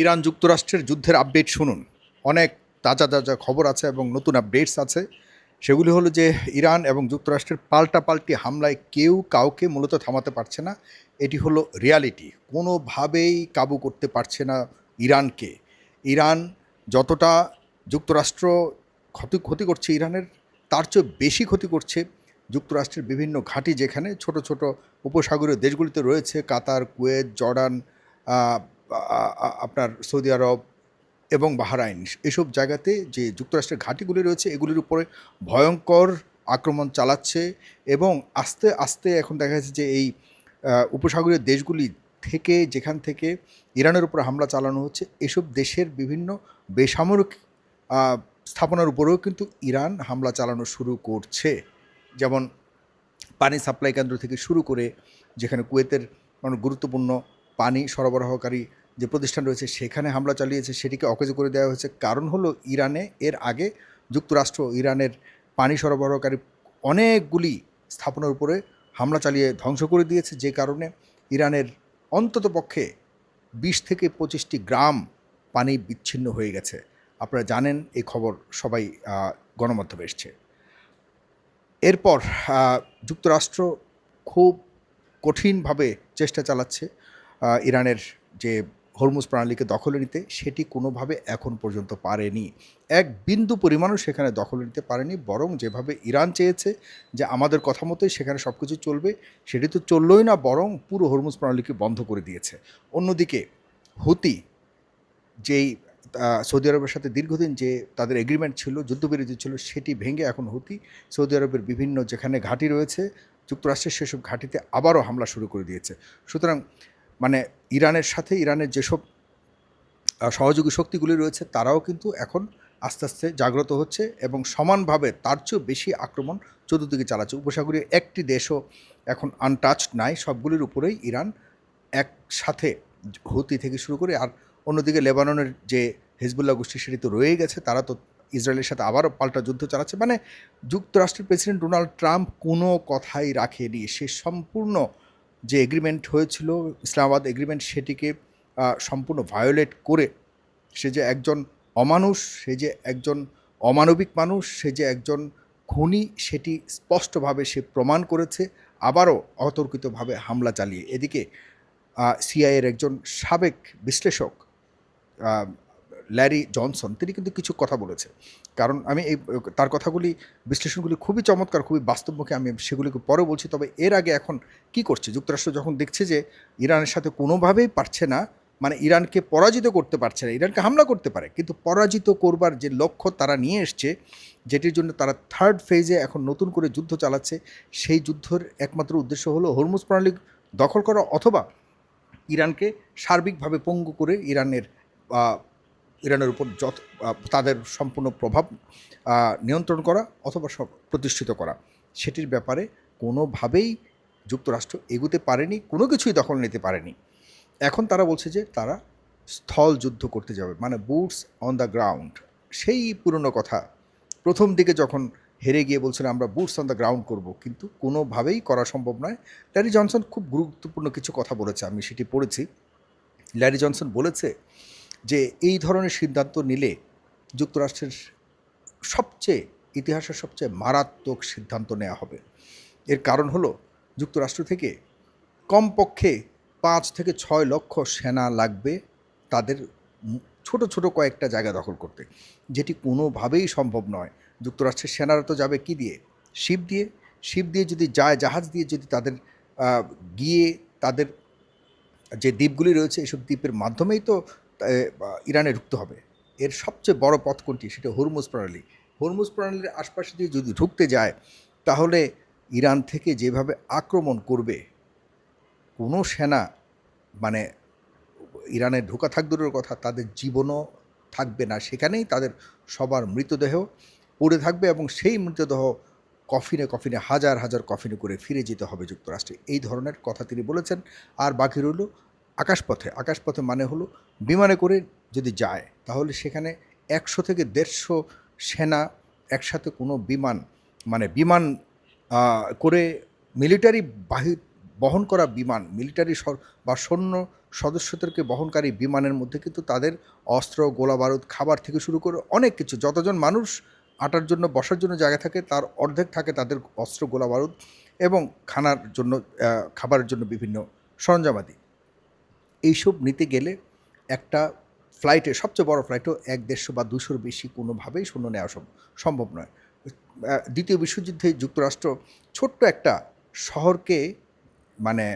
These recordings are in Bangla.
ইরান যুক্তরাষ্ট্রের যুদ্ধের আপডেট শুনুন। অনেক তাজা তাজা খবর আছে এবং নতুন আপডেটস আছে। সেগুলি হলো যে ইরান এবং যুক্তরাষ্ট্রের পাল্টাপাল্টি হামলায় কেউ কাউকে মূলত থামাতে পারছে না। এটি হলো রিয়ালিটি। কোনোভাবেই কাবু করতে পারছে না ইরানকে। ইরান যতটা যুক্তরাষ্ট্র ক্ষতি ক্ষতি করছে ইরানের, তার চেয়ে বেশি ক্ষতি করছে যুক্তরাষ্ট্রের বিভিন্ন ঘাঁটি, যেখানে ছোট ছোট উপসাগরীয় দেশগুলিতে রয়েছে কাতার, কুয়েত, জর্ডান, আপনার সৌদি আরব এবং বাহরাইন। এসব জায়গাতে যে যুক্তরাষ্ট্রের ঘাঁটিগুলি রয়েছে এগুলির উপরে ভয়ঙ্কর আক্রমণ চালাচ্ছে। এবং আস্তে আস্তে এখন দেখা যাচ্ছে যে এই উপসাগরীয় দেশগুলি থেকে, যেখান থেকে ইরানের উপর হামলা চালানো হচ্ছে, এসব দেশের বিভিন্ন বেসামরিক স্থাপনার উপরেও কিন্তু ইরান হামলা চালানো শুরু করছে। যেমন পানি সাপ্লাই কেন্দ্র থেকে শুরু করে, যেখানে কুয়েতের মানে গুরুত্বপূর্ণ পানি সরবরাহকারী যে প্রতিষ্ঠান রয়েছে সেখানে হামলা চালিয়েছে, সেটিকে অকেজো করে দেওয়া হয়েছে। কারণ হলো ইরানে এর আগে যুক্তরাষ্ট্র ইরানের পানি সরবরাহকারী অনেকগুলি স্থাপনার উপরে হামলা চালিয়ে ধ্বংস করে দিয়েছে, যে কারণে ইরানের অন্ততপক্ষে 20 থেকে 25টি গ্রাম পানি বিচ্ছিন্ন হয়ে গেছে। আপনারা জানেন এই খবর, সবাই গণমাধ্যমে এসছে। এরপর যুক্তরাষ্ট্র খুব কঠিনভাবে চেষ্টা চালাচ্ছে ইরানের যে হরমুজ প্রণালীকে দখলে নিতে, সেটি কোনোভাবে এখন পর্যন্ত পারেনি। এক বিন্দু পরিমাণও সেখানে দখলে নিতে পারেনি, বরং যেভাবে ইরান চেয়েছে যে আমাদের কথা মতোই সেখানে সব কিছু চলবে, সেটি তো চললই না, বরং পুরো হরমুজ প্রণালীকে বন্ধ করে দিয়েছে। অন্যদিকে হুতি, যেই সৌদি আরবের সাথে দীর্ঘদিন যে তাদের এগ্রিমেন্ট ছিল, যুদ্ধবিরতি ছিল, সেটি ভেঙে এখন হুতি সৌদি আরবের বিভিন্ন যেখানে ঘাঁটি রয়েছে যুক্তরাষ্ট্রের, সেসব ঘাঁটিতে আবারও হামলা শুরু করে দিয়েছে। সুতরাং মানে ইরানের সাথে ইরানের যেসব সহযোগী শক্তিগুলি রয়েছে তারাও কিন্তু এখন আস্তে আস্তে জাগ্রত হচ্ছে এবং সমানভাবে তার চেয়েও বেশি আক্রমণ চতুর্দিকে চালাচ্ছে। উপসাগরীয় একটি দেশও এখন আনটাচড নাই, সবগুলির উপরেই ইরান একসাথে, হুতি থেকে শুরু করে। আর অন্যদিকে লেবাননের যে হিজবুল্লাহ গোষ্ঠী, সেটি তো রয়েই গেছে, তারা তো ইসরায়েলের সাথে আবারও পাল্টা যুদ্ধ চালাচ্ছে। মানে যুক্তরাষ্ট্রের প্রেসিডেন্ট ডোনাল্ড ট্রাম্প কোনো কথাই রাখেনি। সে সম্পূর্ণ যে এগ্রিমেন্ট হয়েছিল, ইসলামাবাদ এগ্রিমেন্ট, সেটিকে সম্পূর্ণ ভায়োলেট করে সে যে একজন অমানুষ, সে যে একজন অমানবিক মানুষ, সে যে একজন খুনি, সেটি স্পষ্টভাবে সে প্রমাণ করেছে, আবারও অতর্কিতভাবে হামলা চালিয়ে। এদিকে সিআইএর একজন সাবেক বিশ্লেষক ল্যারি জনসন, তিনি কিন্তু কিছু কথা বলেছে। কারণ আমি এই তার কথাগুলি, বিশ্লেষণগুলি খুবই চমৎকার, খুবই বাস্তবমুখী। আমি সেগুলিকে পরে বলছি। তবে এর আগে এখন কি করছে যুক্তরাষ্ট্র, যখন দেখছে যে ইরানের সাথে কোনোভাবেই পারছে না, মানে ইরানকে পরাজিত করতে পারছে না, ইরানকে হামলা করতে পারে কিন্তু পরাজিত করবার যে লক্ষ্য তারা নিয়ে এসছে, যেটির জন্য তারা থার্ড ফেজে এখন নতুন করে যুদ্ধ চালাচ্ছে, সেই যুদ্ধের একমাত্র উদ্দেশ্য হলো হরমুজ প্রণালী দখল করা, অথবা ইরানকে সার্বিকভাবে পঙ্গু করে ইরানের উপর তাদের সম্পূর্ণ প্রভাব নিয়ন্ত্রণ করা অথবা সব প্রতিষ্ঠিত করা। সেটির ব্যাপারে কোনোভাবেই যুক্তরাষ্ট্র এগুতে পারেনি, কোনো কিছুই দখল নিতে পারেনি। এখন তারা বলছে যে তারা স্থল যুদ্ধ করতে যাবে, মানে বুটস অন দ্য গ্রাউন্ড। সেই পুরনো কথা, প্রথম দিকে যখন হেরে গিয়ে বলছিলেন আমরা বুটস অন দ্য গ্রাউন্ড করব, কিন্তু কোনোভাবেই করা সম্ভব নয়। ল্যারি জনসন খুব গুরুত্বপূর্ণ কিছু কথা বলেছে, আমি সেটি পড়েছি। ল্যারি জনসন বলেছে যে এই ধরনের সিদ্ধান্ত নিলে যুক্তরাষ্ট্রের সবচেয়ে ইতিহাসের সবচেয়ে মারাত্মক সিদ্ধান্ত নেওয়া হবে। এর কারণ হলো যুক্তরাষ্ট্র থেকে কমপক্ষে 5 থেকে 6 লক্ষ সেনা লাগবে তাদের ছোট ছোট কয়েকটা জায়গা দখল করতে, যেটি কোনোভাবেই সম্ভব নয়। যুক্তরাষ্ট্রের সেনারা তো যাবে কী দিয়ে? শিপ দিয়ে। শিপ দিয়ে যদি যায়, জাহাজ দিয়ে যদি তাদের গিয়ে তাদের যে দ্বীপগুলি রয়েছে, এসব দ্বীপের মাধ্যমেই তো ইরানে ঢুকতে হবে। এর সবচেয়ে বড় পথ কোনটি? সেটা হরমুজ প্রণালী। হরমুজ প্রণালীর আশপাশে দিয়ে যদি ঢুকতে যায়, তাহলে ইরান থেকে যেভাবে আক্রমণ করবে, কোনো সেনা, মানে ইরানে ঢোকা থাক দূরের কথা, তাদের জীবনও থাকবে না সেখানেই, তাদের সবার মৃতদেহ পড়ে থাকবে এবং সেই মৃতদেহ কফিনে কফিনে, হাজার হাজার কফিনে করে ফিরে যেতে হবে যুক্তরাষ্ট্রে। এই ধরনের কথা তিনি বলেছেন। আর বাকি রইল আকাশপথে। আকাশপথে মানে হলো বিমানে করে যদি যায়, তাহলে সেখানে 100 থেকে 150 সেনা একসাথে কোনো বিমান, মানে বিমান করে মিলিটারি বহন করা বিমান, মিলিটারি বা সৈন্য সদস্যদেরকে বহনকারী বিমানের মধ্যে কিন্তু তাদের অস্ত্র, গোলা বারুদ, খাবার থেকে শুরু করে অনেক কিছু, যতজন মানুষ আটার জন্য বসার জন্য জায়গা থাকে তার অর্ধেক থাকে তাদের অস্ত্র, গোলা বারুদ এবং খানার জন্য খাবারের জন্য বিভিন্ন সরঞ্জামাদি। এইসব নিতে গেলে একটা ফ্লাইটে, সবচেয়ে বড় ফ্লাইটও ১-১৫০ বা ২০০-র বেশি কোনোভাবেই সৈন্য নেওয়া সম্ভব নয়। দ্বিতীয় বিশ্বযুদ্ধে যুক্তরাষ্ট্র ছোট্ট একটা শহরকে মানে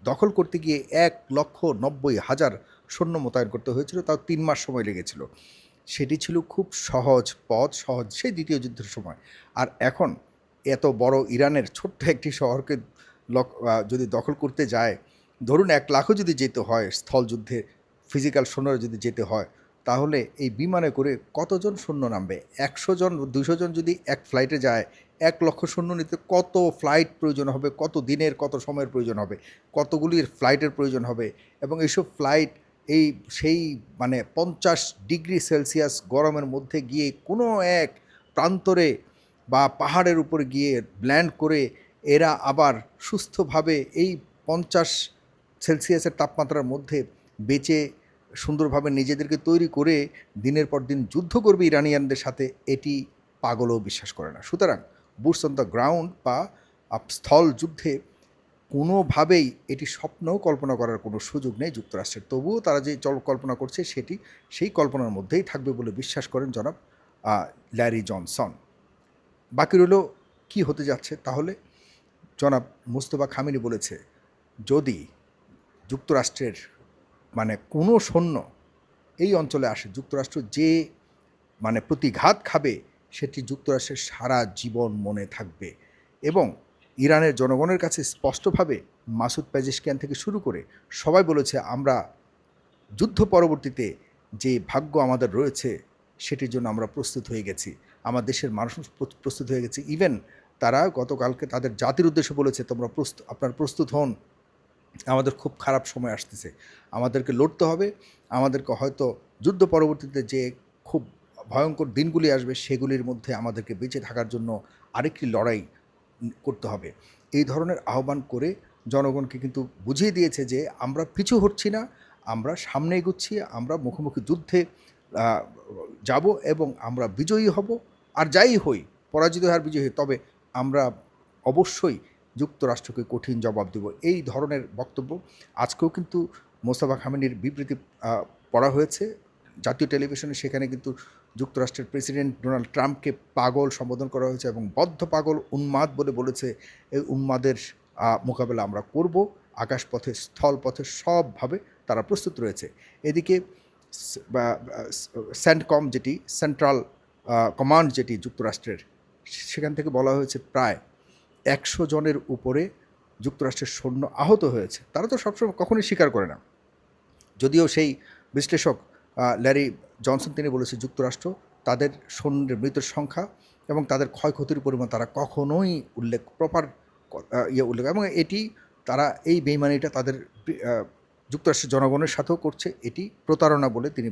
দখল করতে গিয়ে ১,৯০,০০০ সৈন্য মোতায়েন করতে হয়েছিল, তাও ৩ মাস সময় লেগেছিল। সেটি ছিল খুব সহজ পথ, সহজ সেই দ্বিতীয় যুদ্ধের সময়। আর এখন এত বড় ইরানের ছোট্ট একটি শহরকে যদি দখল করতে যায়, ধরুন ১,০০,০০০ও যদি যেতে হয় স্থলযুদ্ধে, ফিজিক্যাল সৈন্যরা যদি যেতে হয়, তাহলে এই বিমানে করে কতজন সৈন্য নামবে? ১০০ জন, ২০০ জন যদি এক ফ্লাইটে যায়, ১,০০,০০০ সৈন্য নিতে কত ফ্লাইট প্রয়োজন হবে, কত দিনের, কত সময়ের প্রয়োজন হবে, কতগুলির ফ্লাইটের প্রয়োজন হবে। এবং এইসব ফ্লাইট সেই মানে ৫০ ডিগ্রি সেলসিয়াস গরমের মধ্যে গিয়ে কোনো এক প্রান্তরে বা পাহাড়ের উপরে গিয়ে ল্যান্ড করে এরা আবার সুস্থভাবে এই ৫০ সেলসিয়াসের তাপমাত্রার মধ্যে বেঁচে সুন্দরভাবে নিজেদেরকে তৈরি করে দিনের পর দিন যুদ্ধ করবে ইরানিয়ানদের সাথে, এটি পাগলও বিশ্বাস করে না। সুতরাং বুটস অন দ্য গ্রাউন্ড বা স্থল যুদ্ধে কোনোভাবেই এটি স্বপ্নও কল্পনা করার কোনো সুযোগ নেই যুক্তরাষ্ট্রের। তবুও তারা যে কল্পনা করছে সেটি সেই কল্পনার মধ্যেই থাকবে বলে বিশ্বাস করেন জনাব ল্যারি জনসন। বাকি রইল কী হতে যাচ্ছে তাহলে। জনাব মুস্তফা খামেনি বলেছে, যদি যুক্তরাষ্ট্রের মানে কোনো সৈন্য এই অঞ্চলে আসে, যুক্তরাষ্ট্র যে মানে প্রতিঘাত খাবে সেটি যুক্তরাষ্ট্রের সারা জীবন মনে থাকবে। এবং ইরানের জনগণের কাছে স্পষ্টভাবে মাসুদ পেজেশকিয়ান থেকে শুরু করে সবাই বলেছে, আমরা যুদ্ধ পরবর্তীতে যে ভাগ্য আমাদের রয়েছে সেটির জন্য আমরা প্রস্তুত হয়ে গেছি, আমার দেশের মানুষ প্রস্তুত হয়ে গেছে। ইভেন তারা গতকালকে তাদের জাতির উদ্দেশ্যে বলেছে, তোমরা আপনারা প্রস্তুত হন, আমাদের খুব খারাপ সময় আসতেছে, আমাদেরকে লড়তে হবে, আমাদেরকে হয়তো যুদ্ধ পরবর্তীতে যে খুব ভয়ঙ্কর দিনগুলি আসবে সেগুলির মধ্যে আমাদেরকে বেঁচে থাকার জন্য আরেকটি লড়াই করতে হবে। এই ধরনের আহ্বান করে জনগণকে কিন্তু বুঝিয়ে দিয়েছে যে আমরা পিছু হটছি না, আমরা সামনে এগুচ্ছি, আমরা মুখোমুখি যুদ্ধে যাব এবং আমরা বিজয়ী হব। আর যাই হই, পরাজিত আর বিজয়ী হই, তবে আমরা অবশ্যই যুক্তরাষ্ট্রকে কঠিন জবাব দেব। এই ধরনের বক্তব্য আজকেও কিন্তু মোস্তফা খামেনির বিবৃতি পড়া হয়েছে জাতীয় টেলিভিশনে। সেখানে কিন্তু যুক্তরাষ্ট্রের প্রেসিডেন্ট ডোনাল্ড ট্রাম্পকে পাগল সম্বোধন করা হয়েছে এবং বদ্ধ পাগল, উন্মাদ বলেছে। এই উন্মাদের মোকাবেলা আমরা করব, আকাশপথে, স্থলপথে সবভাবে তারা প্রস্তুত রয়েছে। এদিকে সেন্টকম, যেটি সেন্ট্রাল কমান্ড যেটি যুক্তরাষ্ট্রের, সেখান থেকে বলা হয়েছে প্রায় ১০০ জনের উপরে যুক্তরাষ্ট্রের সৈন্য আহত হয়েছে। তারা তো সবসময় কখনোই স্বীকার করে না, যদিও সেই বিশ্লেষক ল্যারি জনসন তিনি বলেছে যুক্তরাষ্ট্র তাদের সৈন্যের মৃতের সংখ্যা এবং তাদের ক্ষয়ক্ষতির পরিমাণ তারা কখনোই উল্লেখ এবং এটি তারা এই বেইমানিটা তাদের যুক্তরাষ্ট্রের জনগণের সাথেও করছে, এটি প্রতারণা বলে তিনি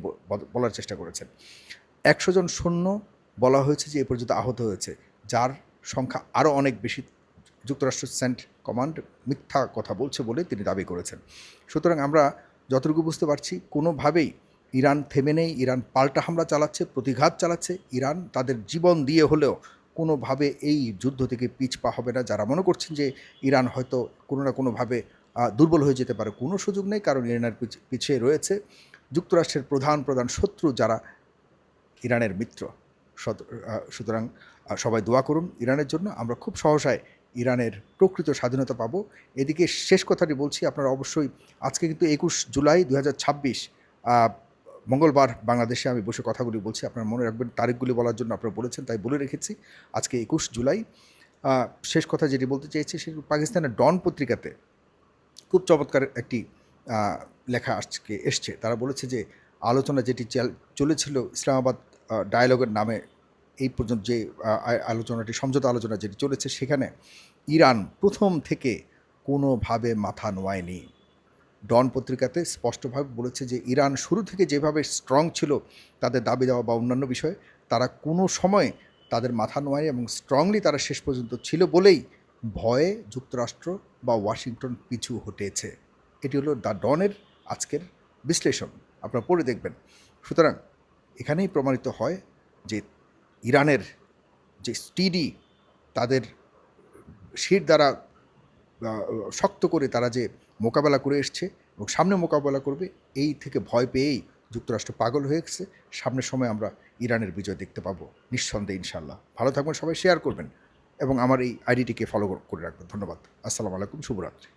বলার চেষ্টা করেছেন। ১০০ জন সৈন্য বলা হয়েছে যে এ পর্যন্ত আহত হয়েছে, যার সংখ্যা আরও অনেক বেশি। যুক্তরাষ্ট্র সেন্ট কমান্ড মিথ্যা কথা বলছে বলে তিনি দাবি করেছেন। সুতরাং আমরা যতটুকু বুঝতে পারছি, কোনোভাবেই ইরান থেমে নেই, ইরান পাল্টা হামলা চালাচ্ছে, প্রতিঘাত চালাচ্ছে। ইরান তাদের জীবন দিয়ে হলেও কোনোভাবে এই যুদ্ধ থেকে পিছপা হবে না। যারা মনে করছেন যে ইরান হয়তো কোনো না কোনোভাবে দুর্বল হয়ে যেতে পারে, কোনো সুযোগ নেই, কারণ ইরানের পিছিয়ে রয়েছে যুক্তরাষ্ট্রের প্রধান শত্রু যারা ইরানের মিত্র। সুতরাং সবাই দোয়া করুন ইরানের জন্য, আমরা খুব সহসায় ইরানের প্রকৃত স্বাধীনতা পাবো। এদিকে শেষ কথাটি বলছি, আপনারা অবশ্যই আজকে কিন্তু ২১ জুলাই ২০২৬ মঙ্গলবার বাংলাদেশে আমি বসে কথাগুলি বলছি, আপনারা মনে রাখবেন, তারিখগুলি বলার জন্য আপনারা বলেছেন তাই বলে রেখেছি। আজকে ২১ জুলাই। শেষ কথা যেটি বলতে চাইছি সেটি পাকিস্তানের ডন পত্রিকাতে খুব চমৎকার একটি লেখা আজকে এসছে। তারা বলেছে যে আলোচনা যেটি চলেছিল ইসলামাবাদ ডায়ালগের নামে, এই পর্যন্ত যে আলোচনাটি, সমঝোতা আলোচনা যেটি চলেছে, সেখানে ইরান প্রথম থেকে কোনোভাবে মাথা নোয়ায়নি। ডন পত্রিকাতে স্পষ্টভাবে বলেছে যে ইরান শুরু থেকে যেভাবে স্ট্রং ছিল তাদের দাবি দেওয়া বা অন্যান্য বিষয়ে, তারা কোনো সময় তাদের মাথা নোয়ায় এবং স্ট্রংলি তারা শেষ পর্যন্ত ছিল বলেই ভয়ে যুক্তরাষ্ট্র বা ওয়াশিংটন পিছু হটেছে। এটি হলো দ্য ডনের আজকের বিশ্লেষণ, আপনারা পড়ে দেখবেন। সুতরাং এখানেই প্রমাণিত হয় যে ইরানের যে স্টিডি, তাদের শির দ্বারা শক্ত করে তারা যে মোকাবেলা করে এসছে এবং সামনে মোকাবেলা করবে, এই থেকে ভয় পেয়েই যুক্তরাষ্ট্র পাগল হয়ে গেছে। সামনের সময় আমরা ইরানের বিজয় দেখতে পাবো নিঃসন্দেহে, ইনশাল্লাহ। ভালো থাকবেন সবাই, শেয়ার করবেন এবং আমার এই আইডিটিকে ফলো করে রাখবেন। ধন্যবাদ। আসসালামু আলাইকুম, শুভরাত্রি।